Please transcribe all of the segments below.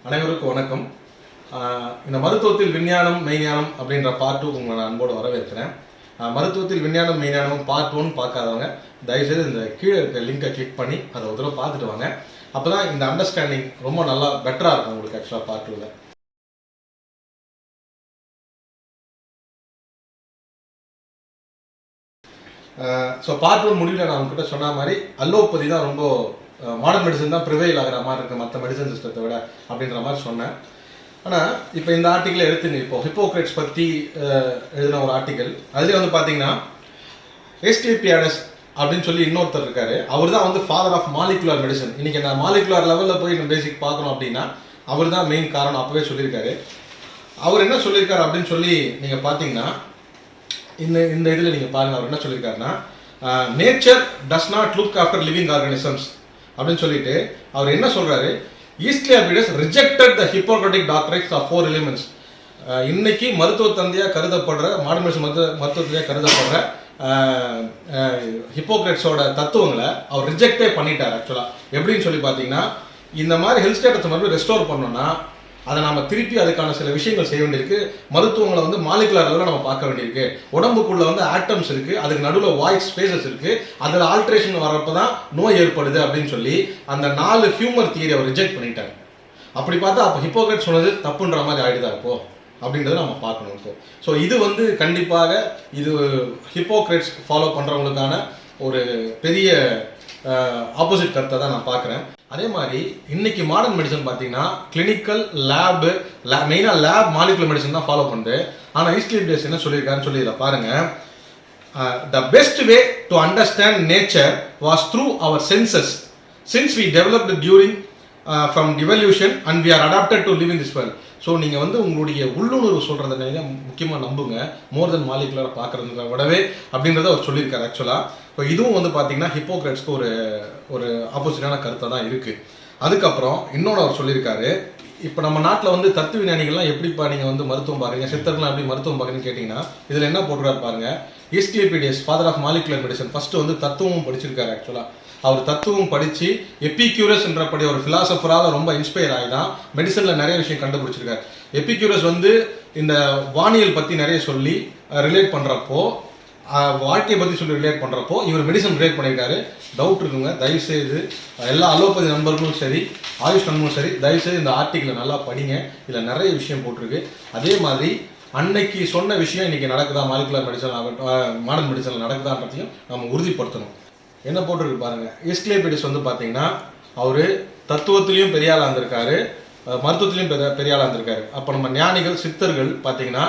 அனைவருக்கும் வணக்கம். இந்த மருத்துவத்தில் விஞ்ஞானம் மெய்ஞானம் அப்படின்ற பார்ட் 2 உங்களை நான் அன்போடு வரவேற்கிறேன். மருத்துவத்தில் விஞ்ஞானம் மெய்ஞானம் பார்ட் 1 பார்க்காதவங்க தயவுசெய்து இந்த கீழே இருக்க லிங்கை கிளிக் பண்ணி அதை ஒரு தடவை பார்த்துட்டு வாங்க. அப்போ தான் இந்த அண்டர்ஸ்டாண்டிங் ரொம்ப நல்லா பெட்டராக இருக்கும் உங்களுக்கு ஆக்சுவலாக பார்ட் 2ல. ஸோ பார்ட் 1 முடிவில் நான் உங்ககிட்ட சொன்ன மாதிரி அலோபதி தான் ரொம்ப மாடர்ன் மெடிசன் தான் ப்ரிவைல் ஆகிற மாதிரி இருக்குது மற்ற மெடிசன் சிஸ்டத்தை விட அப்படின்ற மாதிரி சொன்னேன். ஆனால் இப்போ இந்த ஆர்டிக்கிளை எடுத்துங்க. இப்போ ஹிப்போக்ரேட்ஸ் பற்றி எழுதின ஒரு ஆர்டிக்கல், அதுலேயே வந்து பார்த்தீங்கன்னா எஸ்கிலேபியாடஸ் அப்படின்னு சொல்லி இன்னொருத்தர் இருக்காரு. அவர் தான் வந்து ஃபாதர் ஆஃப் மாலிகுலர் மெடிசன். இன்னைக்கு நான் மாலிகுலர் லெவலில் போய் நம்ம பேசிக் பார்க்கணும் அப்படின்னா அவர் தான் மெயின் காரணம் அப்பவே சொல்லியிருக்காரு. அவர் என்ன சொல்லியிருக்காரு அப்படின்னு சொல்லி நீங்கள் பார்த்தீங்கன்னா இந்த இதில் நீங்கள் பாருங்கள். அவர் என்ன சொல்லியிருக்காருன்னா, nature does not look after living organisms அப்படின்னு சொல்லிட்டு அவர் என்ன சொல்றாரு, Asclepiades rejected the Hippocratic doctrines of 4 elements. இன்னைக்கு மருத்துவ தந்தையாக கருதப்படுற மாடர்ன் மெடிசன் மருத்துவ தந்தையாக கருதப்படுற ஹிப்போக்ரட்ஸோட தத்துவங்களை அவர் ரிஜெக்டே பண்ணிட்டார். ஆக்சுவலாக எப்படின்னு சொல்லி பார்த்தீங்கன்னா, இந்த மாதிரி ஹெல்த் ஸ்டேட்டஸை மறுபடியும் ரெஸ்டோர் பண்ணோம்னா அதை நம்ம திருப்பி அதுக்கான சில விஷயங்கள் செய்ய வேண்டியிருக்கு. மருத்துவங்களை வந்து மாலிகுலர் லெவலில் நம்ம பார்க்க வேண்டியிருக்கு. உடம்புக்குள்ள வந்து ஆட்டம்ஸ் இருக்கு, அதுக்கு நடுவில் வாய்ஸ் ஸ்பேசஸ் இருக்கு, அதில் ஆல்ட்ரேஷன் வரப்போ தான் நோய் ஏற்படுது அப்படின்னு சொல்லி அந்த 4 ஹியூமர் தியரி அவர் ரிஜெக்ட் பண்ணிட்டாங்க. அப்படி பார்த்தா அப்போ ஹிப்போக்ரட்ஸ் சொன்னது தப்புன்ற மாதிரி ஆயிடுதா இப்போ அப்படின்றத நம்ம பார்க்கணும். இப்போ ஸோ இது வந்து கண்டிப்பாக இது ஹிப்போக்ரட்ஸ் ஃபாலோ பண்ணுறவங்களுக்கான ஒரு பெரிய ஆப்போசிட் கருத்தை தான் நான் பார்க்குறேன். அதே மாதிரி இன்னைக்கு மாடர்ன் மெடிசன் பார்த்தீங்கன்னா கிளினிக்கல் லேபு மெயினாக லேப் மாலிகுலர் மெடிசன் தான் ஃபாலோ பண்ணுது. ஆனால் ஈஸ்டிலியாபிடஸ் என்ன சொல்லியிருக்காருன்னு சொல்லி இதில் பாருங்க. The best way to understand nature was through our senses since we developed during from the evolution and we are adapted to live in this world. So நீங்கள் வந்து உங்களுடைய உள்ளுணர்வு சொல்கிறத நீங்கள் முக்கியமாக நம்புங்க, மோர் தென் மாலிகுலரை பார்க்குறதுல விடவே அப்படின்றத அவர் சொல்லியிருக்காரு. ஆக்சுவலாக இப்போ இதுவும் வந்து பார்த்தீங்கன்னா ஹிப்போக்ரட்ஸ்க்கு ஒரு ஆப்போசிட்டான கருத்தை தான் இருக்குது. அதுக்கப்புறம் இன்னொன்று அவர் சொல்லியிருக்காரு, இப்போ நம்ம நாட்டில் வந்து தத்துவ விஞ்ஞானிகள்லாம் எப்படிப்பா நீங்கள் வந்து மருத்துவம் பார்க்குறீங்க, சித்தர்கள்லாம் எப்படி மருத்துவம் பார்க்குறீங்கன்னு கேட்டிங்கன்னா இதில் என்ன போட்டுறாரு பாருங்க. Asclepiades father of molecular medicine first வந்து தத்துவமும் படிச்சிருக்காரு. ஆக்சுவலாக அவர் தத்துவம் படித்து எபிக்யூரஸ் என்றபடி ஒரு ஃபிலாசபரால் ரொம்ப இன்ஸ்பயர் ஆகி தான் மெடிசனில் நிறைய விஷயம் கண்டுபிடிச்சிருக்காரு. எபிக்யூரஸ் வந்து இந்த வானியல் பற்றி நிறைய சொல்லி ரிலேட் பண்ணுறப்போ, வாழ்க்கையை பற்றி சொல்லி ரிலேட் பண்ணுறப்போ இவர் மெடிசன் ரிலேட் பண்ணியிருக்காரு. டவுட் இருக்குங்க, தயவுசெய்து எல்லா அலோபதி நண்பர்களும் சரி ஆயுஷ் நண்பர்களும் சரி தயவுசெய்து இந்த ஆர்டிக்கிளை நல்லா படிங்க. இதில் நிறைய விஷயம் போட்டிருக்கு. அதே மாதிரி அன்னைக்கு சொன்ன விஷயம் இன்னைக்கு நடக்குதா, மாலிகுலர் மெடிசன் ஆகட்டும் மாடர்ன் மெடிசனில் நடக்குதான்றதையும் நம்ம உறுதிப்படுத்தணும். என்ன போட்டிருக்கு பாருங்க. ஈஸ்டிலியாபிடஸ் வந்து பார்த்தீங்கன்னா அவர் தத்துவத்திலையும் பெரிய ஆளாக இருந்திருக்காரு, மருத்துவத்திலையும் பெரிய ஆளாக இருந்திருக்காரு. அப்போ நம்ம ஞானிகள் சித்தர்கள் பார்த்தீங்கன்னா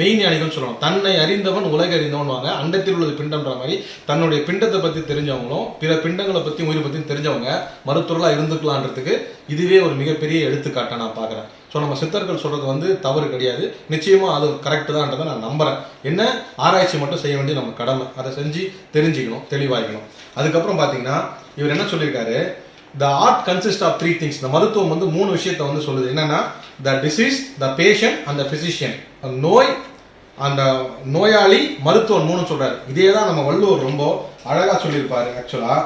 மெயின் ஞானிகள் சொல்லணும். தன்னை அறிந்தவன் உலக அறிந்தவன் வாங்க, அண்டத்தில் உள்ளது பிண்டம்ன்ற மாதிரி தன்னுடைய பிண்டத்தை பற்றி தெரிஞ்சவங்களும் பிற பிண்டங்களை பற்றி உயிரை பற்றியும் தெரிஞ்சவங்க மருத்துவர்களாக இருந்துக்கலான்றதுக்கு இதுவே ஒரு மிகப்பெரிய எடுத்துக்காட்டை நான் பார்க்குறேன். ஸோ நம்ம சித்தர்கள் சொல்கிறது வந்து தவறு கிடையாது, நிச்சயமாக அது கரெக்டு தான்றதை நான் நம்புகிறேன். என்ன ஆராய்ச்சி மட்டும் செய்ய வேண்டிய நம்ம கடமை, அதை செஞ்சு தெரிஞ்சுக்கணும், தெளிவாகிக்கணும். அதுக்கப்புறம் பார்த்தீங்கன்னா இவர் என்ன சொல்லியிருக்காரு, the art consist of 3 things. இந்த மருத்துவம் வந்து 3 விஷயத்தை வந்து சொல்லுது. என்னன்னா the disease, the patient and the physician. நோய், அந்த நோயாளி, மருத்துவம் 3 சொல்றாரு. இதே தான் நம்ம வள்ளுவர் ரொம்ப அழகா சொல்லியிருப்பாரு. ஆக்சுவலா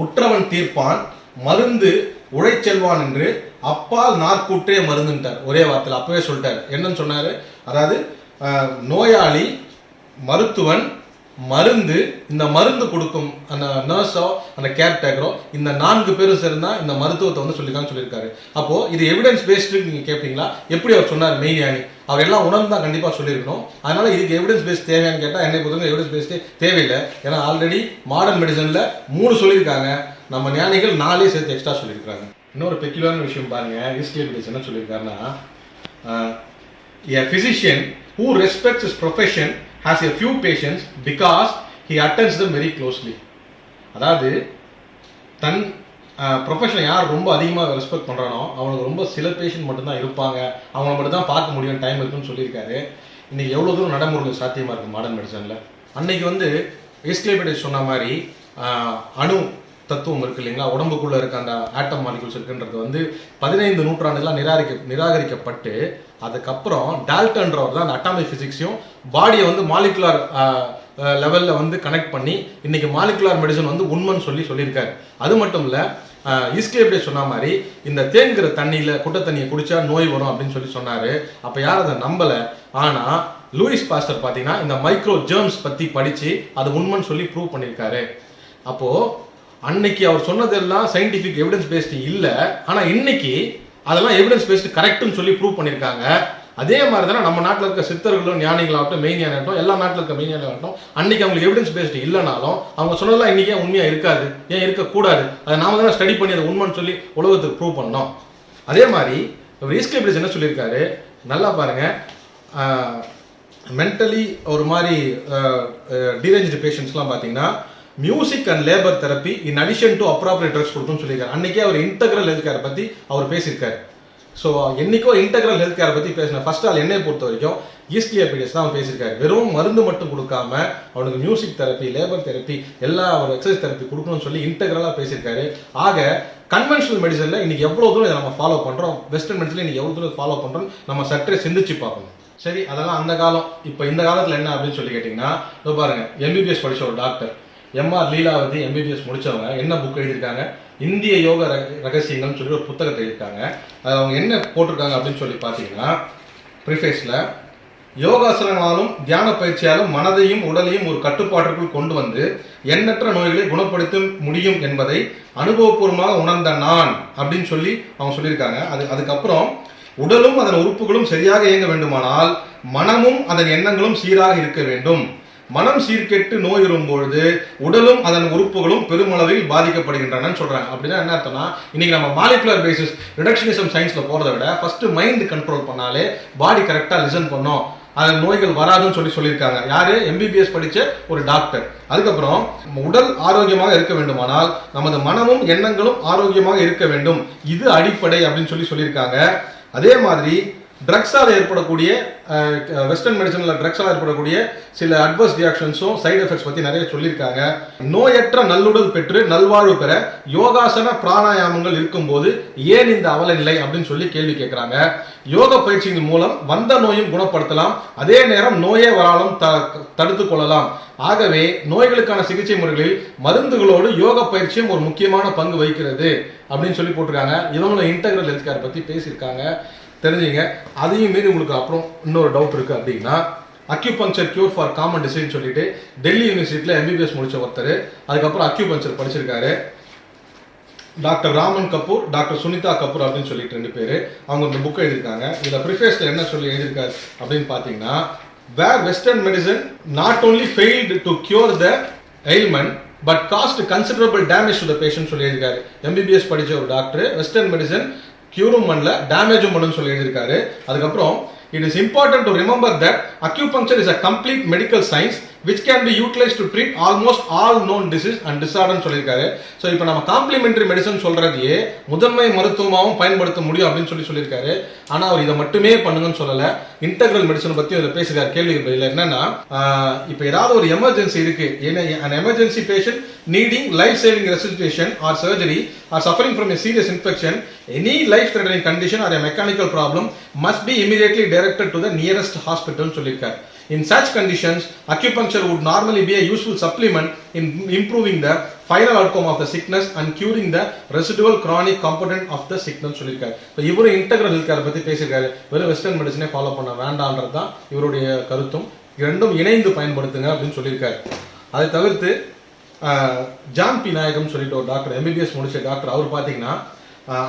உற்றவன் தீர்ப்பான், மருந்து உழைச்செல்வான் என்று அப்பால் நாற்கூற்றே மருந்துட்டார். ஒரே வார்த்தையில் அப்பவே சொல்லிட்டாரு. என்னன்னு சொன்னாரு, அதாவது நோயாளி, மருத்துவன், மருந்து, இந்த மருந்து கொடுக்கும் அந்த நர்ஸோ அந்த கேர்டேக்கரோ, இந்த 4 பேரும் சேர்ந்தா இந்த மருத்துவத்தை வந்து சொல்லியிருக்காரு. அப்போ இது எவிடன்ஸ் பேஸ்டு நீங்க கேட்பீங்களா, எப்படி அவர் சொன்னார் மெய்ஞானி, அவர் எல்லாம் உணர்ந்து தான் கண்டிப்பாக சொல்லியிருக்கணும். அதனால இதுக்கு எவிடன்ஸ் பேஸ்ட் தேவையான்னு கேட்டால் என்னை பொறுத்தவரை எவிடன்ஸ் பேஸ்டே தேவையில்லை. ஏன்னா ஆல்ரெடி மாடர்ன் மெடிசனில் 3 சொல்லியிருக்காங்க, நம்ம ஞானிகள் 4 சேர்த்து எக்ஸ்ட்ரா சொல்லியிருக்காங்க. இன்னொரு பெக்யூலரான விஷயம் பாருங்க. ஈஸ்டிலியாபிடஸ் என்ன சொல்லியிருக்காருன்னா, a physician who respects his profession has a few patients because he attends them very closely. அதாவது தன் ப்ரொஃபஷனை யார் ரொம்ப அதிகமாக ரெஸ்பெக்ட் பண்ணுறானோ அவனுக்கு ரொம்ப சில பேஷண்ட் மட்டும்தான் இருப்பாங்க, அவங்கள மட்டும் தான் பார்க்க முடியும், டைம் இருக்குன்னு சொல்லியிருக்காரு. இன்னைக்கு எவ்வளோ தூரம் நடைமுறைகள் சாத்தியமாக இருக்குது மாடர்ன் மெடிசனில். அன்னைக்கு வந்து ஈஸ்டிலியாபிடஸ் சொன்ன மாதிரி அணு தத்துவம் இருக்கு இல்லைங்களா, உடம்புக்குள்ள இருக்க அந்த ஆட்டம் மாலிகுல்ஸ் இருக்குன்றது வந்து 15 நூற்றாண்டுலாம் நிராகரிக்கப்பட்டு அதுக்கப்புறம் டால்டன்றவர் தான் அந்த அட்டாமிக் பிசிக்ஸையும் பாடியை வந்து மாலிகுலர் லெவலில் வந்து கனெக்ட் பண்ணி இன்னைக்கு மாலிகுலர் மெடிசன் வந்து உண்மைன்னு சொல்லியிருக்காரு. அது மட்டும் இல்லை ஈஸ்ட்லி எப்படி சொன்ன மாதிரி இந்த தேங்குற தண்ணியில குட்டை தண்ணியை குடிச்சா நோய் வரும் அப்படின்னு சொல்லி சொன்னாரு. அப்ப யாரும் அதை நம்பல. ஆனா லூயிஸ் பாஸ்டர் பாத்தீங்கன்னா இந்த மைக்ரோ ஜெர்ம்ஸ் பத்தி படிச்சு அது உண்மைன்னு சொல்லி ப்ரூவ் பண்ணியிருக்காரு. அப்போ அன்னைக்கு அவர் சொன்னதெல்லாம் சயின்டிபிக் எவிடன்ஸ் பேஸ்டு இல்ல, ஆனா இன்னைக்கு அதெல்லாம் எவிடன்ஸ் பேஸ்டு கரெக்ட்னு சொல்லி ப்ரூவ் பண்ணியிருக்காங்க. அதே மாதிரி தானே நம்ம நாட்டில் இருக்க சித்தர்களும் ஞானிகளாகட்டும் மெய்ஞானாகட்டும் எல்லா நாட்டில் இருக்க மெய்ஞானாகட்டும் அன்னைக்கு அவங்களுக்கு எவிடன்ஸ் பேஸ்டு இல்லைனாலும் அவங்க சொன்னதெல்லாம் இன்னைக்கு உண்மையா இருக்காது, ஏன் இருக்கக்கூடாது, அதை நாம தானே ஸ்டடி பண்ணி அதை உண்மைன்னு சொல்லி உலகத்துக்கு ப்ரூவ் பண்ணோம். அதே மாதிரி ஈஸ்ட்லி என்ன சொல்லியிருக்காரு நல்லா பாருங்க. மென்டலி ஒரு மாதிரி டீரேஞ்சு பேஷண்ட்ஸ்லாம் பார்த்தீங்கன்னா music and labour therapy in addition to appropriate drugs கொடுக்கும்னு சொல்லியிருக்காரு. அன்னைக்கே அவர் இன்டெக்ரல் ஹெல்த் கேர் பற்றி அவர் பேசியிருக்காரு. ஸோ என்னைக்கோ இன்டெக்ரல் ஹெல்த் கேர் பற்றி பேசின ஃபர்ஸ்ட் ஆள் என்னை பொறுத்த வரைக்கும் ஈஸ்ட்லி எபிடியஸ் தான் அவன் பேசியிருக்காரு. வெறும் மருந்து மட்டும் கொடுக்காம அவனுக்கு மியூசிக் தெரப்பி, லேபர் தெரப்பி, எல்லா ஒரு எக்ஸசைஸ் தெரப்பி கொடுக்கணும்னு சொல்லி இன்டெக்ரலாக பேசியிருக்காரு. ஆக கன்வென்ஷனல் மெடிசனில் இன்னைக்கு எவ்வளோ தூரம் இதை நம்ம ஃபாலோ பண்ணுறோம், வெஸ்டர்ன் மெடிசனில் இன்னைக்கு எவ்வளோ தூரம் ஃபாலோ பண்ணுறோம் நம்ம சற்றே சிந்திச்சு பார்க்கணும். சரி, அதெல்லாம் அந்த காலம். இப்போ இந்த காலத்தில் என்ன அப்படின்னு சொல்லி கேட்டிங்கன்னா பாருங்க, எம்பிபிஎஸ் படித்த ஒரு டாக்டர் எம்ஆர் லீலாவதி எம்பிபிஎஸ் முடிச்சவங்க என்ன புக் எழுதியிருக்காங்க, இந்திய யோக ரகசியங்கள்னு சொல்லி ஒரு புத்தகத்தை எழுதியிருக்காங்க. அது அவங்க என்ன போட்டிருக்காங்க அப்படின்னு சொல்லி பார்த்தீங்கன்னா ப்ரிஃபேஸில் யோகாசனமாலும் தியான பயிற்சியாலும் மனதையும் உடலையும் ஒரு கட்டுப்பாட்டிற்குள் கொண்டு வந்து எண்ணற்ற நோய்களை குணப்படுத்த முடியும் என்பதை அனுபவபூர்வமாக உணர்ந்த நான் அப்படின்னு சொல்லி அவங்க சொல்லியிருக்காங்க. அதுக்கப்புறம் உடலும் அதன் உறுப்புகளும் சரியாக இயங்க வேண்டுமானால் மனமும் அதன் எண்ணங்களும் சீராக இருக்க வேண்டும். மனம் சீர்கெட்டு நோய் வரும்பொழுது உடலும் அதன் உறுப்புகளும் பெருமளவில் பாதிக்கப்படுகின்றன சொல்றாங்க. அப்படின்னா என்ன அர்த்தம்னா இன்னைக்கு நம்ம மாலிகுலர் பேசிஸ் ரிடக்ஷனிசம் சயின்ஸ்ல போறதை விட ஃபர்ஸ்ட் மைண்ட் கண்ட்ரோல் பண்ணாலே பாடி கரெக்டா லிசன் பண்ணும், அது நோய்கள் வராதுன்னு சொல்லியிருக்காங்க. யாரு? எம்பிபிஎஸ் படிச்ச ஒரு டாக்டர். அதுக்கப்புறம் உடல் ஆரோக்கியமாக இருக்க வேண்டுமானால் நமது மனமும் எண்ணங்களும் ஆரோக்கியமாக இருக்க வேண்டும், இது அடிப்படை அப்படின்னு சொல்லியிருக்காங்க. அதே மாதிரி ட்ரக்ஸால் ஏற்படக்கூடிய வெஸ்டர்ன் மெடிசனில் ட்ரக்ஸால் ஏற்படக்கூடிய சில அட்வர்ஸ் ரியாக்ஷன்ஸும் சைடு எஃபெக்ட்ஸ் பற்றி நிறைய சொல்லியிருக்காங்க. நோயற்ற நல்லுடல் பெற்று நல்வாழ்வு பெற யோகாசன பிராணாயாமங்கள் இருக்கும்போது ஏன் இந்த அவல நிலை அப்படின்னு சொல்லி கேள்வி கேட்குறாங்க. யோக பயிற்சியின் மூலம் வந்த நோயும் குணப்படுத்தலாம், அதே நேரம் நோயே வராலும் தடுத்து கொள்ளலாம். ஆகவே நோய்களுக்கான சிகிச்சை முறைகளில் மருந்துகளோடு யோக பயிற்சியும் ஒரு முக்கியமான பங்கு வகிக்கிறது அப்படின்னு சொல்லி போட்டிருக்காங்க. இவங்களும் இன்டெக்ரல் ஹெல்த் கேர் பற்றி பேசியிருக்காங்க, தெரிஞ்சுங்க. அதையும் மீறி உங்களுக்கு அப்புறம் இன்னொரு டவுட் இருக்கு அப்படின்னா acupuncture cure for common disease சொல்லிட்டு டெல்லி யூனிவர்சிட்டியில் எம்பிபிஎஸ் முடிச்ச ஒருத்தர், அதுக்கப்புறம் அக்யூபங்சர் படிச்சிருக்காரு. டாக்டர் ராமன் கபூர், டாக்டர் சுனிதா கபூர் அப்படின்னு சொல்லிட்டு 2 பேர் அவங்க இந்த புக் எழுதியிருக்காங்க. இதில் ப்ரிஃபேஸில் என்ன சொல்லி எழுதியிருக்காரு அப்படின்னு பார்த்தீங்கன்னா, where western medicine not only failed to cure the ailment but caused considerable damage to the patient சொல்லி எழுதியிருக்காரு. எம்பிபிஎஸ் படிச்ச ஒரு டாக்டர் வெஸ்டர்ன் மெடிசன் கியூரும் பண்ணல டேமேஜும் பண்ணுன்னு சொல்லி எழுதியிருக்காரு. அதுக்கப்புறம் it is important to remember that acupuncture is a complete medical science which can be utilized to treat almost all known disease and disorders சொல்லியிருக்காரு. ஸோ இப்போ நம்ம காம்ப்ளிமெண்டரி மெடிசன் சொல்றதையே முதன்மை மருத்துவமாகவும் பயன்படுத்த முடியும் அப்படின்னு சொல்லியிருக்காரு. ஆனால் அவர் இதை மட்டுமே பண்ணுங்கன்னு சொல்லலை, இன்டெக்ரல் மெடிசன் பற்றி அதில் பேசுகிறார். கேள்விக்கு பதில் என்னன்னா, இப்போ ஏதாவது ஒரு எமர்ஜென்சி இருக்கு, an emergency patient needing life saving resuscitation or surgery or suffering from a serious infection, any life threatening condition or a mechanical problem must be immediately directed to the nearest hospital சொல்லியிருக்காரு. In such conditions, acupuncture would normally be a useful supplement in improving the final outcome of the sickness and curing the residual chronic component of the sickness சொல்லியிருக்காரு. இப்போ இவரு integral health care பற்றி பேசியிருக்காரு. வெறும் western மெடிசனே follow பண்ண வேண்டான்றது தான் இவருடைய கருத்தும். இரண்டும் இணைந்து பயன்படுத்துங்க அப்படின்னு சொல்லியிருக்காரு. அதை தவிர்த்து ஜான் பி நாயகம் சொல்லிட்டு ஒரு டாக்டர், எம்பிபிஎஸ் முடிச்ச டாக்டர், அவர் பார்த்தீங்கன்னா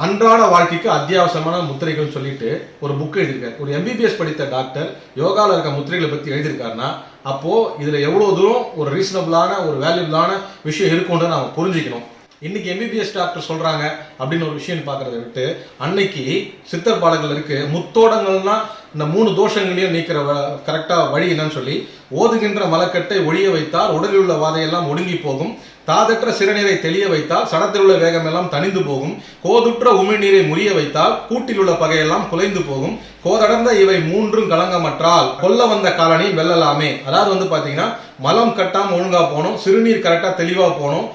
அன்றாட வாழ்க்கைக்கு அத்தியாவசியமான முத்திரைகள் சொல்லிட்டு ஒரு புக் எழுதியிருக்காரு. ஒரு எம்பிபிஎஸ் படித்த டாக்டர் யோகாவில் இருக்க முத்திரைகளை பற்றி எழுதியிருக்காருன்னா அப்போ இதுல எவ்வளவு தூரம் ஒரு ரீசனபிளான ஒரு வேல்யூபிளான விஷயம் இருக்கும்னு நாம புரிஞ்சுக்கணும். இன்னைக்கு எம்பிபிஎஸ் டாக்டர் சொல்றாங்க அப்படின்னு ஒரு விஷயம் பார்க்கறத விட்டு அன்னைக்கு சித்தர் பாடல்கள் இருக்கு, முத்தோடங்கள்னா இந்த 3 தோஷங்களையும் நீக்கிற கரெக்டா வழி என்னன்னு சொல்லி, ஓதுகின்ற மலக்கட்டை ஒழிய வைத்தால் உடலில் உள்ள வாதையெல்லாம் ஒடுங்கி போகும், தாதற்ற சிறுநீரை தெளிய வைத்தால் சடத்தில் உள்ள வேகம் எல்லாம் தணிந்து போகும், கோதுற்ற உமிழ்நீரை முறிய வைத்தால் கூட்டில் உள்ள பகையெல்லாம் குலைந்து போகும், கோதடர்ந்த இவை 3ம் கலங்கமற்றால் கொல்ல வந்த காலனி வெல்லலாமே. அதாவது வந்து பாத்தீங்கன்னா மலம் கட்டாம ஒழுங்கா போகணும், சிறுநீர் கரெக்டா தெளிவா போகணும்,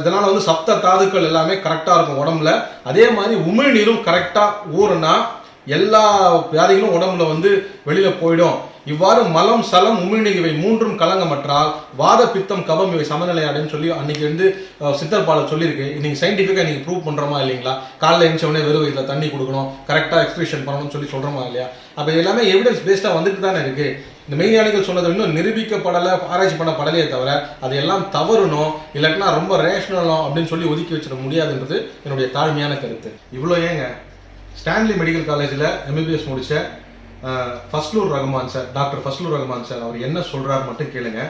இதனால வந்து சப்த தாதுக்கள் எல்லாமே கரெக்டா இருக்கும் உடம்புல. அதே மாதிரி உமிழ்நீரும் கரெக்டா ஊறுனா எல்லா வியாதிகளும் உடம்புல வந்து வெளியில போயிடும். இவ்வாறு மலம் சலம் உமிழ்நீர் இவை மூன்றும் கலங்கமற்றால் வாத பித்தம் கபம் இவை சமநிலை அடைன்னு சொல்லி அன்னைக்கு வந்து சித்தர் பாடல் சொல்லியிருக்கு. இன்னைக்கு சயின்டிஃபிக்கா நீங்க ப்ரூவ் பண்றோமா இல்லைங்களா? காலைல எழுந்த உடனே வெறும் வயிற்றுல தண்ணி கொடுக்கணும், கரெக்டா எக்ஸ்பிரஷன் பண்ணணும்னு சொல்லி சொல்றோமா இல்லையா? அப்ப எல்லாமே எவிடன்ஸ் பேஸ்டா வந்துட்டு தானே இருக்கு. இந்த மெய்ஞானிகள் சொன்னது இன்னும் நிரூபிக்கப்படலை, ஆராய்ச்சி பண்ணப்படலையே தவிர அதையெல்லாம் தவறணும் இல்லாட்டினா ரொம்ப ரேஷனலும் அப்படின்னு சொல்லி ஒதுக்கி வச்சிட முடியாதுன்றது என்னுடைய தாழ்மையான கருத்து. இவ்வளோ ஏங்க ஸ்டான்லி மெடிக்கல் காலேஜில் எம்பிபிஎஸ் முடிச்ச Fazlur Rahman sir, doctor Fazlur Rahman sir அவர் என்ன சொல்றாரு மட்டும் கேளுங்க.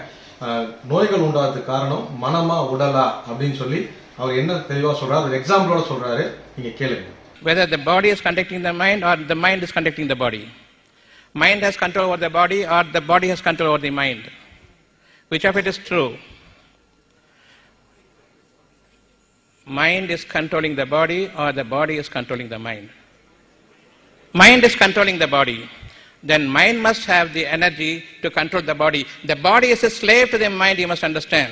நோய்கள் உண்டாகிறதுக்கு காரணம் மனமா உடலா அப்படின்னு சொல்லி அவர் என்ன தெளிவாக சொல்றாரு, ஒரு எக்ஸாம்பிளோட சொல்றாரு, நீங்க கேளுங்க. Whether the body is conducting the mind or the mind is conducting the body. Mind has control over the body or the body has control over the mind. Which of it is true? Mind is controlling the body or the body is controlling the mind? Mind is controlling the body. Then mind must have the energy to control the body. The body is a slave to the mind, you must understand.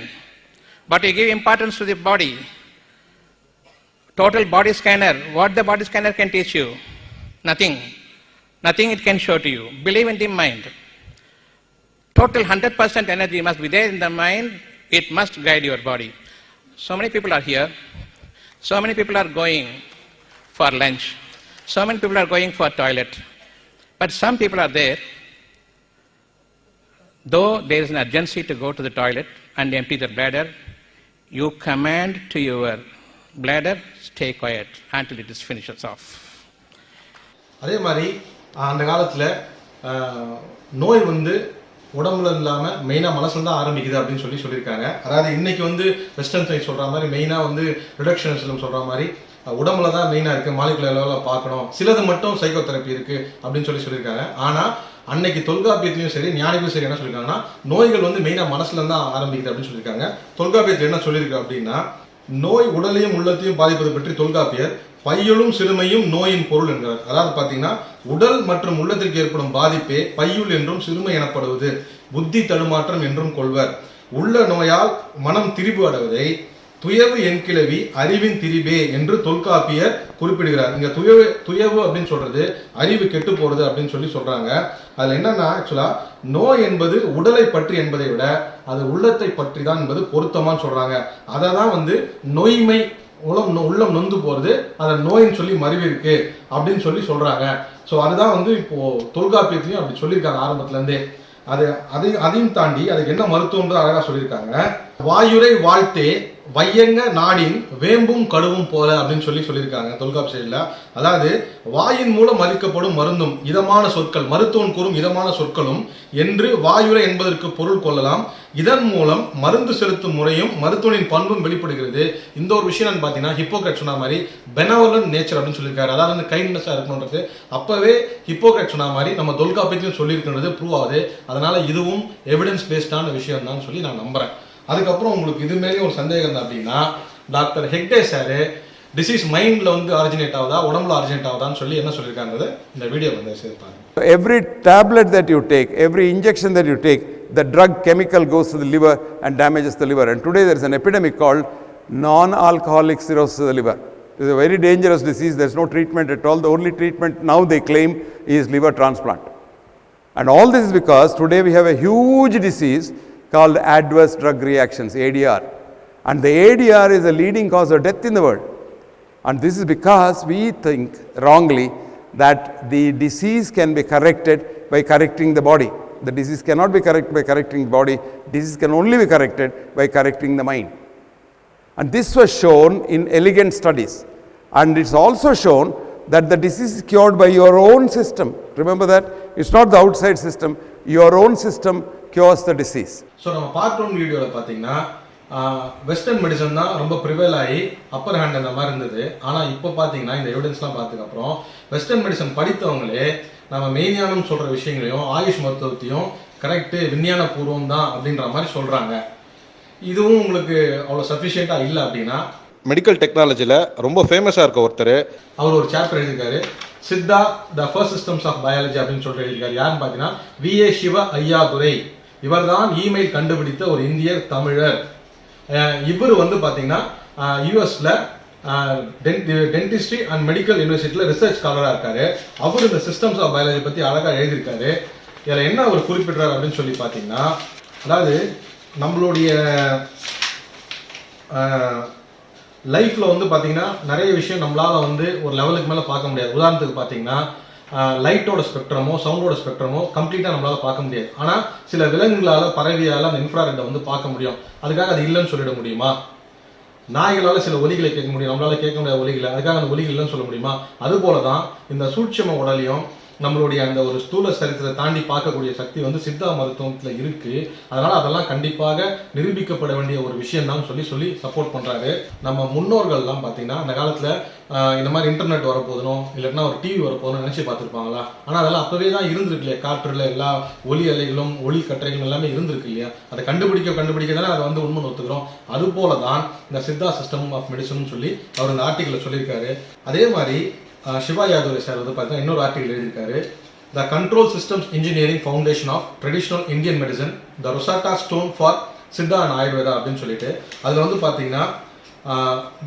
But you give importance to the body. Total body scanner, what the body scanner can teach you? Nothing. Nothing it can show to you. Believe in the mind. Total 100% energy must be there in the mind. It must guide your body. So many people are here. So many people are going for lunch. So many people are going for toilet. But some people are there. Though there is an urgency to go to the toilet and empty the bladder, you command to your bladder, stay quiet until it is finishes off. அதே மாதிரி அந்த காலத்தில் நோய் வந்து உடம்புல இல்லாமல் மெயினாக மனசுல தான் ஆரம்பிக்குது அப்படின்னு சொல்லியிருக்காங்க. அதாவது இன்னைக்கு வந்து வெஸ்டர்ன் சயின்ஸ் சொல்கிற மாதிரி மெயினாக வந்து ரிடக்ஷனிசம் சொல்கிற மாதிரி உடம்புல தான் மெயினாக இருக்குது, மாலிகுலர் லெவலில் பார்க்கணும், சிலது மட்டும் சைக்கோ தெரப்பி இருக்குது அப்படின்னு சொல்லியிருக்காங்க. ஆனால் அன்னைக்கு தொல்காப்பியத்திலையும் சரி ஞானிகளும் சரி என்ன சொல்லியிருக்காங்கன்னா நோய்கள் வந்து மெயினாக மனசுல தான் ஆரம்பிக்குது அப்படின்னு சொல்லியிருக்காங்க. தொல்காப்பியத்தில் என்ன சொல்லியிருக்கு அப்படின்னா, நோய் உடலையும் உள்ளத்தையும் பாதிப்பது பற்றி தொல்காப்பியர் பையுளும் சிறுமையும் நோயின் பொருள் என்கிறார். அதாவது பார்த்தீங்கன்னா உடல் மற்றும் உள்ளத்திற்கு ஏற்படும் பாதிப்பே பையுள் என்றும் சிறுமை எனப்படுவது, புத்தி தடுமாற்றம் என்றும் கொள்வர். உள்ள நோயால் மனம் திரிபு அடைவதை துயவு என்கிழவி அறிவின் திரிபே என்று தொல்காப்பியர் குறிப்பிடுகிறார். இங்க துயவு அப்படின்னு சொல்றது அறிவு கெட்டு போறது அப்படின்னு சொல்றாங்க. அதுல என்னன்னா ஆக்சுவலா நோய் என்பது உடலை பற்றி என்பதை விட அது உள்ளத்தை பற்றி தான் என்பது பொருத்தமான்னு சொல்றாங்க. அதை தான் வந்து நோய்மை உள்ளம் நொந்து போறது அதை நோயின்னு சொல்லி மறிவு இருக்கு அப்படின்னு சொல்றாங்க. ஸோ அதுதான் வந்து இப்போ தொல்காப்பியத்திலையும் அப்படி சொல்லியிருக்காங்க ஆரம்பத்துல இருந்தே. அதையும் தாண்டி அதுக்கு என்ன மருத்துவம் அழகா சொல்லியிருக்காங்க. வாயுரை வாழ்த்தே வையங்க நாடின் வேம்பும் கடுவும் போல அப்படின்னு சொல்லியிருக்காங்க தொல்காப்பு சைடுல. அதாவது வாயின் மூலம் அளிக்கப்படும் மருந்தும் இதமான சொற்கள், மருத்துவம் கூறும் இதமான சொற்களும் என்று வாயுரை என்பதற்கு பொருள் கொள்ளலாம். இதன் மூலம் மருந்து செலுத்தும் முறையும் மருத்துவனின் பண்பும் வெளிப்படுகிறது. இந்த ஒரு விஷயம் பாத்தீங்கன்னா ஹிப்போக்ரேட் சொன்ன மாதிரி பெனவலன்ட் நேச்சர் அப்படின்னு சொல்லியிருக்காரு. அதாவது வந்து கைண்ட்னஸா இருக்கணும்ன்றது அப்பவே ஹிப்போக்ரேட் சொன்ன மாதிரி நம்ம தொல்காப்பியத்தையும் சொல்லியிருக்கிறது ப்ரூவ் ஆகுது. அதனால இதுவும் எவிடன்ஸ் பேஸ்டான விஷயம் தான் சொல்லி நான் நம்புறேன். அதுக்கப்புறம் உங்களுக்கு இது மேலே ஒரு சந்தேகம் தான் அப்படின்னா டாக்டர் ஹெக்டே சார் டிசீஸ் மைண்ட்ல வந்து ஆரிஜினேட் ஆகுதா உடம்புல ஆரிஜினேட் ஆகுதான்னு சொல்லி என்ன சொல்லியிருக்காங்க இந்த வீடியோ வந்து சேர்ப்பாங்க. Every tablet that you take, every injection that you take, the drug chemical goes to the liver and damages the liver. And today there is an epidemic called non-alcoholic cirrhosis of the liver. It is a very dangerous disease. There is no treatment at all. The only treatment now they claim is liver transplant. And all this is because today we have a huge disease called adverse drug reactions, ADR. And the ADR is a leading cause of death in the world. And this is because we think wrongly that the disease can be corrected by correcting the body. The disease cannot be corrected by correcting the body. Disease can only be corrected by correcting the mind. And this was shown in elegant studies. And it's also shown that the disease is cured by your own system. Remember that? It's not the outside system. Your own system cures the disease. So நம்ம part 1 வீடியோவில் பார்த்தீங்கன்னா western medicine தான் ரொம்ப prevail ஆகி upper hand அந்த மாதிரி இருந்தது. ஆனால் இப்போ பார்த்தீங்கன்னா இந்த எவிடன்ஸ்லாம் பார்த்ததுக்கப்புறம் வெஸ்டர்ன் மெடிசன் படித்தவங்களே நம்ம மெய்ஞானம் சொல்கிற விஷயங்களையும் ஆயுஷ் மருத்துவத்தையும் கரெக்டு விஞ்ஞான பூர்வம் தான் அப்படின்ற மாதிரி சொல்கிறாங்க. இதுவும் உங்களுக்கு அவ்வளோ சஃபிஷியண்ட்டாக இல்லை அப்படின்னா மெடிக்கல் டெக்னாலஜியில் ரொம்ப ஃபேமஸாக இருக்க ஒருத்தர் அவர் ஒரு சாப்டர் எழுதியிருக்காரு, Siddha the first systems of biology அப்படின்னு சொல்லிட்டு எழுதியிருக்காரு. யாருன்னு பார்த்தீங்கன்னா V.A. சிவ ஐயாதுரை. இவர் தான் இமெயில் கண்டுபிடித்த ஒரு இந்தியர் தமிழர். இவர் வந்து பார்த்தீங்கன்னா யூஎஸ்ல டென்டிஸ்ட்ரி அண்ட் மெடிக்கல் யூனிவர்சிட்டியில் ரிசர்ச் ஸ்காலராக இருக்காரு. அவர் இந்த சிஸ்டம்ஸ் ஆஃப் பயாலஜி பற்றி அழகாக எழுதியிருக்காரு. இதில் என்ன அவர் குறிப்பிடுறாரு அப்படின்னு சொல்லி பார்த்தீங்கன்னா, அதாவது நம்மளுடைய லைஃப்பில் வந்து பார்த்தீங்கன்னா நிறைய விஷயம் நம்மளால் வந்து ஒரு லெவலுக்கு மேலே பார்க்க முடியாது. உதாரணத்துக்கு பார்த்தீங்கன்னா லைட்டோட ஸ்பெக்ட்ரமோ சவுண்டோட ஸ்பெக்ட்ரமோ கம்ப்ளீட்டாக நம்மளால் பார்க்க முடியாது. ஆனால் சில விலங்குகளால் பறவையால் அந்த இன்ஃப்ராரெட்டை வந்து பார்க்க முடியும். அதுக்காக அது இல்லைன்னு சொல்லிட முடியுமா? நாய்களால் சில ஒலிகளை கேட்க முடியும், நம்மளால கேட்க முடியாத ஒலிகளை, அதுக்காக அந்த ஒலிகள் இல்லைன்னு சொல்ல முடியுமா? அதுபோல தான் இந்த சூட்சும உடலையும் நம்மளுடைய அந்த ஒரு ஸ்தூல சரித்திரத்தை தாண்டி பார்க்கக்கூடிய சக்தி வந்து சித்தா மருத்துவத்தில் இருக்கு. அதனால அதெல்லாம் கண்டிப்பாக நிரூபிக்கப்பட வேண்டிய ஒரு விஷயம் தான் சொல்லி சப்போர்ட் பண்றாரு. நம்ம முன்னோர்கள்லாம் பார்த்தீங்கன்னா அந்த காலத்துல இந்த மாதிரி இன்டர்நெட் வரப்போதணும் இல்லைன்னா ஒரு டிவி வரப்போதும் நினைச்சு பார்த்துருப்பாங்களா? ஆனால் அதெல்லாம் அப்பவே தான் இருந்திருக்கு இல்லையா? காற்றுல எல்லா ஒலி அலைகளும் ஒளி கற்றைகளும் எல்லாமே இருந்திருக்கு இல்லையா? அதை கண்டுபிடிக்க தானே அதை வந்து உண்மை ஒத்துக்கிறோம். அது போல தான் இந்த சித்தா சிஸ்டம் ஆஃப் மெடிசன் சொல்லி அவர் இந்த ஆர்டிக்கலை சொல்லியிருக்காரு. அதே மாதிரி சிவா யாதுரை சார் வந்து பார்த்தீங்கன்னா இன்னொரு ஆர்டிகல் எழுதியிருக்காரு. The control systems engineering foundation of traditional Indian medicine the Rosetta stone for Siddha and Ayurveda அப்படின்னு சொல்லிட்டு அதில் வந்து பார்த்தீங்கன்னா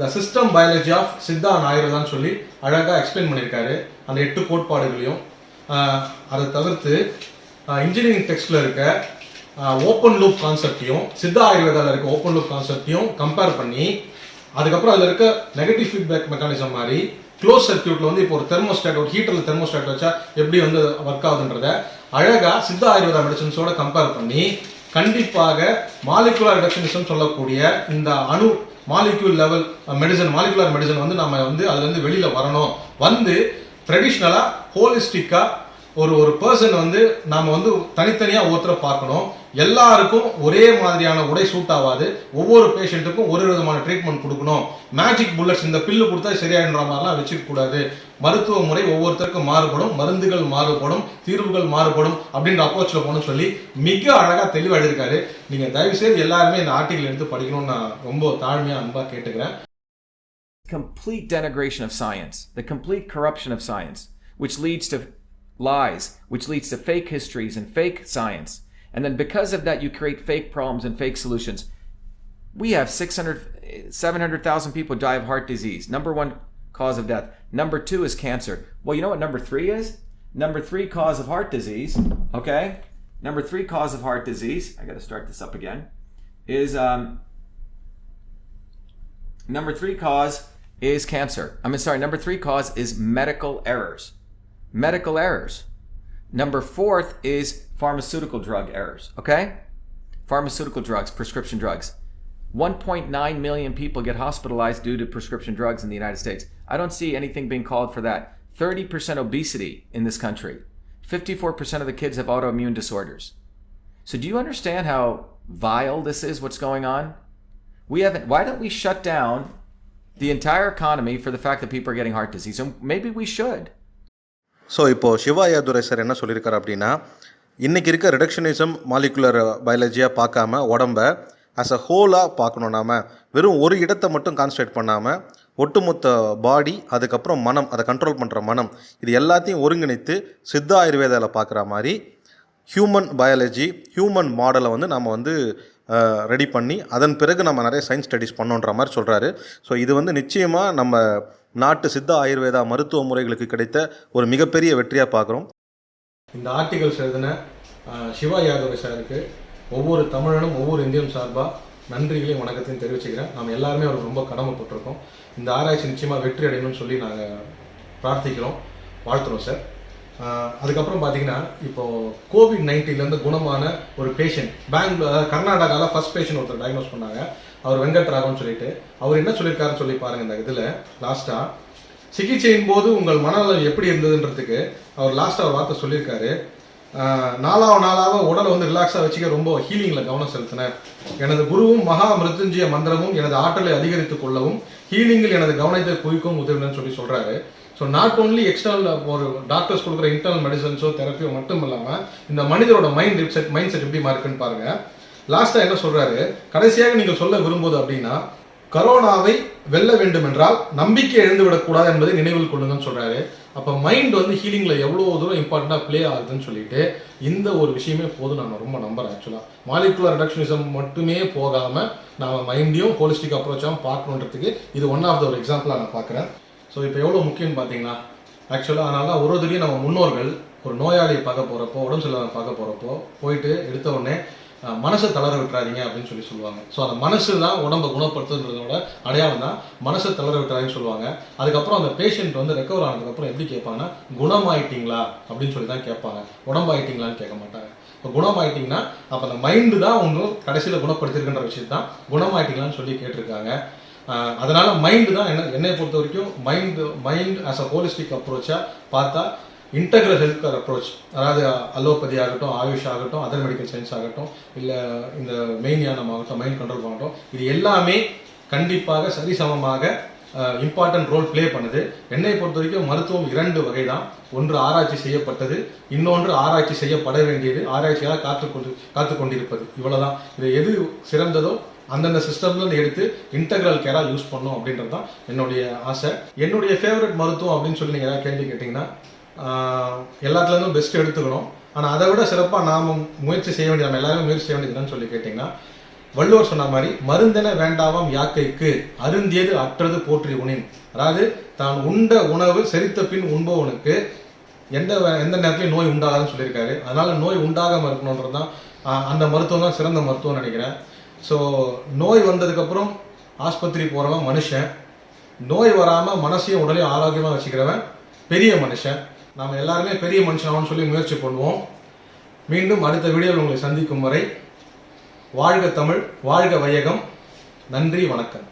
the system biology of Siddha and ஆயுர்வேதான்னு சொல்லி அழகாக எக்ஸ்பிளைன் பண்ணியிருக்காரு அந்த 8 கோட்பாடுகளையும். அதை தவிர்த்து இன்ஜினியரிங் டெக்ஸ்டில் இருக்க ஓப்பன் லூப் கான்செப்டையும் சித்தா ஆயுர்வேதாவில் இருக்க ஓப்பன் லூப் கான்செப்டையும் கம்பேர் பண்ணி அதுக்கப்புறம் அதில் இருக்க நெகட்டிவ் ஃபீட்பேக் மெக்கானிசம் மாதிரி க்ளோஸ் சர்க்கியூட்ல வந்து இப்போ ஒரு தெர்மோஸ்டாட், ஒரு ஹீட்டர்ல தெர்மோஸ்டாட் வச்சா எப்படி வந்து ஒர்க் ஆகுதுன்றத அழகா சித்தா ஆயுர்வேதா மெடிசன்ஸோட கம்பேர் பண்ணி கண்டிப்பாக மாலிகுலர் ரிடக்ஷனிசம் சொல்லக்கூடிய இந்த அணு molecule level medicine, molecular medicine வந்து நம்ம வந்து அதுல இருந்து வெளியில வரணும். வந்து ட்ரெடிஷ்னலா ஹோலிஸ்டிக்கா ஒரு பர்சன் வந்து நாம வந்து தனித்தனியா ஒருத்தரை பார்க்கணும். எல்லாருக்கும் ஒரே மாதிரியான உடை சூட் ஆகாது. ஒவ்வொரு பேஷண்ட்டுக்கும் ஒரு விதமான ட்ரீட்மெண்ட் கொடுக்கணும். மேஜிக் புல்லட்ஸ் இந்த பில்லு கொடுத்தா சரியாயின்ற மாதிரிலாம் வச்சுக்க கூடாது. மருத்துவ முறை ஒவ்வொருத்தருக்கும் மாறுபடும், மருந்துகள் மாறுபடும், தீர்வுகள் மாறுபடும் அப்படின்ற அப்ரோச்ல போகணும்னு சொல்லி மிக அழகா தெளிவாக எழுதியிருக்காரு. நீங்க தயவு செய்து எல்லாருமே இந்த ஆர்டிகல் எடுத்து படிக்கணும்னு நான் ரொம்ப தாழ்மையா அன்பா கேட்டுக்கிறேன். Complete denigration of science, the complete corruption of science, which leads to lies, which leads to fake histories and fake science. And then because of that, you create fake problems and fake solutions. We have 700,000 people die of heart disease. Number 1 cause of death. Number 2 is cancer. Well, you know what number 3 is? Number 3 cause of heart disease, okay? Number 3 cause of heart disease, I got to start this up again, is number 3 cause is cancer. Number 3 cause is medical errors. Medical errors. Number 4th is pharmaceutical drug errors, okay? Pharmaceutical drugs, prescription drugs. 1.9 million people get hospitalized due to prescription drugs in the United States. I don't see anything being called for that. 30% obesity in this country. 54% of the kids have autoimmune disorders. So do you understand how vile this is, what's going on? Why don't we shut down the entire economy for the fact that people are getting heart disease? And maybe we should. So இப்போது Siva யாதுரை sir என்ன சொல்லியிருக்காரு அப்படின்னா, இன்றைக்கி இருக்க reductionism molecular பயாலஜியாக பார்க்காம உடம்பை as a ஹோலாக பார்க்கணும். நாம் வெறும் ஒரு இடத்தை மட்டும் கான்சன்ட்ரேட் பண்ணாமல் ஒட்டுமொத்த பாடி, அதுக்கப்புறம் மனம், அதை கண்ட்ரோல் பண்ணுற மனம், இது எல்லாத்தையும் ஒருங்கிணைத்து சித்தா ஆயுர்வேதாவில் பார்க்குற மாதிரி ஹியூமன் பயாலஜி, ஹியூமன் மாடலை வந்து நம்ம வந்து ரெடி பண்ணி அதன் பிறகு நம்ம நிறைய சயின்ஸ் ஸ்டடீஸ் பண்ணோன்ற மாதிரி சொல்கிறாரு. ஸோ இது வந்து நிச்சயமாக நம்ம நாட்டு சித்தா ஆயுர்வேதா மருத்துவ முறைகளுக்கு கிடைத்த ஒரு மிகப்பெரிய வெற்றியாக பார்க்குறோம். இந்த ஆர்டிகல்ஸ் எழுதின சிவா யாதுரை சாருக்கு ஒவ்வொரு தமிழனும் ஒவ்வொரு இந்தியன் சார்பாக நன்றிகளையும் வணக்கத்தையும் தெரிவிச்சுக்கிறேன். நம்ம எல்லாருமே அவருக்கு ரொம்ப கடமைப்பட்டிருக்கோம். இந்த ஆராய்ச்சி நிச்சயமாக வெற்றி அடையணும்னு சொல்லி நாங்கள் பிரார்த்திக்கிறோம், வாழ்த்துறோம் சார். அதுக்கப்புறம் பார்த்தீங்கன்னா இப்போது COVID-19 குணமான ஒரு பேஷண்ட் பெங்களூர், அதாவது கர்நாடகாவில் ஃபர்ஸ்ட் பேஷண்ட் ஒருத்தர் டயக்னோஸ் பண்ணாங்க. அவர் வெங்கட்ராகவன் சொல்லிட்டு அவர் என்ன சொல்லியிருக்காருன்னு சொல்லி பாருங்க. இந்த இதில் லாஸ்ட்டாக சிகிச்சையின் போது உங்கள் மனநலம் எப்படி இருந்ததுன்றதுக்கு அவர் லாஸ்ட்டாக ஒரு வார்த்தை சொல்லியிருக்காரு. நாளாக உடலை வந்து ரிலாக்ஸாக வச்சுக்க ரொம்ப ஹீலிங்கில் கவனம் செலுத்தினேன். எனது குருவும் மகா மிருத்யுஞ்சய மந்திரமும் எனது ஆற்றலை அதிகரித்துக் கொள்ளவும் ஹீலிங்கில் எனது கவனத்தை குவிக்கவும் உதவினு சொல்லி சொல்கிறாரு. ஸோ நாட் ஓன்லி எக்ஸ்டர்னல் ஒரு டாக்டர்ஸ் கொடுக்குற இன்டர்னல் மெடிசன்ஸோ தெரப்பியோ மட்டும் இல்லாமல் இந்த மனிதரோட மைண்ட் செட் எப்படி மாறுக்குன்னு பாருங்க. லாஸ்ட்டாக என்ன சொல்றாரு, கடைசியாக நீங்கள் சொல்ல விரும்புவது அப்படின்னா, கரோனாவை வெல்ல வேண்டும் என்றால் நம்பிக்கை எழுந்துவிடக்கூடாது என்பதை நினைவில் கொள்ளுங்கன்னு சொல்றாரு. அப்போ மைண்ட் வந்து ஹீலிங்ல எவ்வளோ தூரம் இம்பார்ட்டண்டாக ப்ளே ஆகுதுன்னு சொல்லிட்டு இந்த ஒரு விஷயமே போதும் நான் ரொம்ப நம்புறேன். ஆக்சுவலாக மாலிகுலர் ரிடக்ஷனிசம் மட்டுமே போகாமல் நாம மைண்டையும் ஹோலிஸ்டிக் அப்ரோச்சாகவும் பார்க்கணுன்றதுக்கு இது ஒன் ஆஃப் த ஒரு எக்ஸாம்பிளாக நான் பார்க்குறேன். ஸோ இப்போ எவ்வளோ முக்கியம்னு பார்த்தீங்கன்னா, ஆக்சுவலாக அதனால தான் ஒரு தடவையும் நம்ம முன்னோர்கள் ஒரு நோயாளியை பார்க்க போகிறப்போ, உடம்பு சரியில்லாம பார்க்க போகிறப்போ போயிட்டு எடுத்த உடனே மனசை தளர விட்டுறாதீங்க அப்படின்னு சொல்லுவாங்க. ஸோ அந்த மனசு தான் உடம்பை குணப்படுத்துன்றதோட அடையாளம் தான் மனசை தளர விட்டுறாங்கன்னு சொல்லுவாங்க. அதுக்கப்புறம் அந்த பேஷண்ட் வந்து ரெக்கவர் ஆனதுக்கப்புறம் எப்படி கேட்பாங்கன்னா, குணமாயிட்டீங்களா அப்படின்னு சொல்லி தான் கேட்பாங்க, உடம்பாயிட்டீங்களான்னு கேட்க மாட்டாங்க. இப்போ குணமாயிட்டீங்கன்னா அப்போ அந்த மைண்டு தான் ஒன்றும் கடைசியில் குணப்படுத்திருக்குன்ற விஷயம் தான் குணமாயிட்டீங்களான்னு சொல்லி கேட்டிருக்காங்க. அதனால மைண்டு தான் என்னை பொறுத்த வரைக்கும் மைண்ட் ஆஸ் அ ஹோலிஸ்டிக் அப்ரோச்சாக பார்த்தா இன்டெக்ரல் ஹெல்த் கேர் அப்ரோச், அதாவது அலோபதி ஆகட்டும், ஆயுஷ் ஆகட்டும், அதர் மெடிக்கல் சயின்ஸ் ஆகட்டும், இல்லை இந்த மெய்ஞானம் ஆகட்டும், மைண்ட் கண்ட்ரோல் ஆகட்டும், இது எல்லாமே கண்டிப்பாக சரிசமமாக இம்பார்ட்டன்ட் ரோல் ப்ளே பண்ணுது. என்னை பொறுத்த வரைக்கும் மருத்துவம் 2 வகை தான். ஒன்று ஆராய்ச்சி செய்யப்பட்டது, இன்னொன்று ஆராய்ச்சி செய்யப்பட வேண்டியது, ஆராய்ச்சியாக காத்து கொண்டிருப்பது. இவ்வளவுதான். இது எது சிறந்ததோ அந்தந்த சிஸ்டம்ல எடுத்து இன்டெக்ரல் கேரா யூஸ் பண்ணும் அப்படின்றது தான் என்னுடைய ஆசை. என்னுடைய ஃபேவரட் மருத்துவம் அப்படின்னு சொல்லி நீங்கள் ஏதாவது கேள்வி கேட்டிங்கன்னா, எல்லாத்துலேருந்தும் பெஸ்ட் எடுத்துக்கணும். ஆனால் அதை விட சிறப்பாக நாம் முயற்சி செய்ய வேண்டியது, நம்ம எல்லாருமே முயற்சி செய்ய வேண்டியது என்னன்னு சொல்லி கேட்டிங்கன்னா, வள்ளுவர் சொன்ன மாதிரி மருந்தென வேண்டாவாம் யாக்கைக்கு அருந்தியது அற்றது போற்றி உணின். அதாவது தான் உண்ட உணவு செரித்த பின் உண்பவனுக்கு எந்த நேரத்திலையும் நோய் உண்டாகாதுன்னு சொல்லியிருக்காரு. அதனால நோய் உண்டாகாமல் இருக்கணுன்றது தான் அந்த மருத்துவம் தான் சிறந்த மருத்துவம்னு நினைக்கிறேன். ஸோ நோய் வந்ததுக்கப்புறம் ஆஸ்பத்திரி போகிறவன் மனுஷன், நோய் வராமல் மனசையும் உடலையும் ஆரோக்கியமாக வச்சுக்கிறவன் பெரிய மனுஷன். நாம் எல்லாருமே பெரிய மனுஷனாகனு சொல்லி முயற்சி பண்ணுவோம். மீண்டும் அடுத்த வீடியோவில் உங்களை சந்திக்கும் வரை வாழ்க தமிழ், வாழ்க வையகம். நன்றி, வணக்கம்.